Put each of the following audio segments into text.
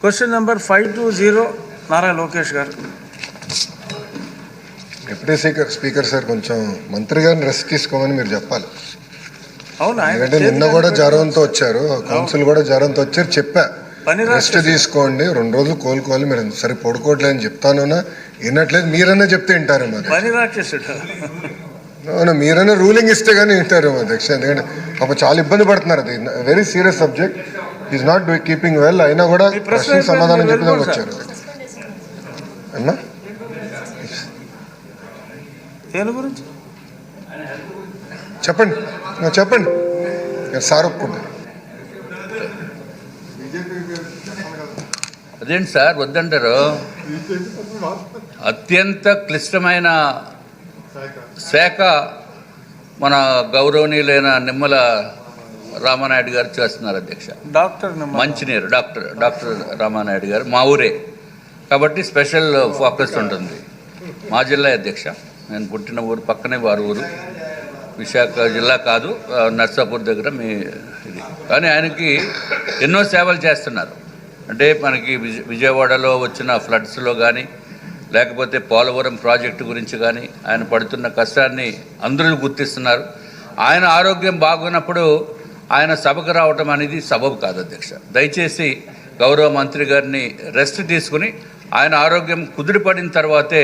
Question number 520 Nara Lokesh గారు. Deputy speaker sir, కొంచెం మంత్రి గారిని రెస్ట్ తీసుకోమని మీరు చెప్పాలి. అవునా? ఎందుకంటే నిన్న కూడా జ్వరంతో వచ్చారు, కౌన్సిల్ కూడా జ్వరంతో వచ్చారు. చెప్పా రెస్ట్ తీసుకోండి, 2 రోజులు కోలుకోవాలి. మీరు సరే పడుకోవట్లేదు అని చెప్తాను, వినట్లేదు. మీరన్నా చెప్తే వింటారేమో మీరన్నా రూలింగ్ ఇస్తే కానీ వింటారేమో అధ్యక్ష. ఎందుకంటే పాప చాలా ఇబ్బంది పడుతున్నారు. అది very serious subject. Is not keeping well. అయినా కూడా ప్రశ్న సమాధానం చెప్పడానికి వచ్చారు అన్నా. చెప్పండి చెప్పండి సార్ ఒప్పుకుంటారు. అదేంటి సార్ వద్దంటారు? అత్యంత క్లిష్టమైన శాఖ మన గౌరవనీయులైన నిమ్మల రామానాయుడు గారు చేస్తున్నారు అధ్యక్ష. మంచినీరు డాక్టర్ రామానాయుడు గారు మా ఊరే కాబట్టి స్పెషల్ ఫోకస్ ఉంటుంది. మా జిల్లా అధ్యక్ష, నేను పుట్టిన ఊరు పక్కనే వారి ఊరు. విశాఖ జిల్లా కాదు, నర్సాపూర్ దగ్గర మీ ఇది. కానీ ఆయనకి ఎన్నో సేవలు చేస్తున్నారు. అంటే మనకి విజయవాడలో వచ్చిన ఫ్లడ్స్లో కానీ, లేకపోతే పోలవరం ప్రాజెక్టు గురించి కానీ ఆయన పడుతున్న కష్టాన్ని అందరూ గుర్తిస్తున్నారు. ఆయన ఆరోగ్యం బాగున్నప్పుడు ఆయన సభకు రావటం అనేది సబబు కాదు అధ్యక్ష. దయచేసి గౌరవ మంత్రి గారిని రెస్ట్ తీసుకుని ఆయన ఆరోగ్యం కుదిరిపడిన తర్వాతే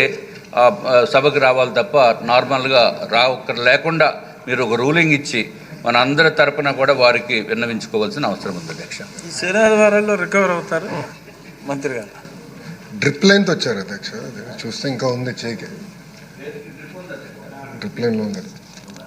సభకు రావాలి తప్ప నార్మల్గా లేకుండా మీరు ఒక రూలింగ్ ఇచ్చి మన అందరి తరపున కూడా వారికి విన్నవించుకోవాల్సిన అవసరం ఉంది అధ్యక్ష. శనివారాల్లో రికవర్ అవుతారు మంత్రి గారు. డ్రిప్ లైన్తో వచ్చారు అధ్యక్ష. చూస్తే ఇంకా ఉంది చేయికి డ్రిప్ లైన్లో ఉంది.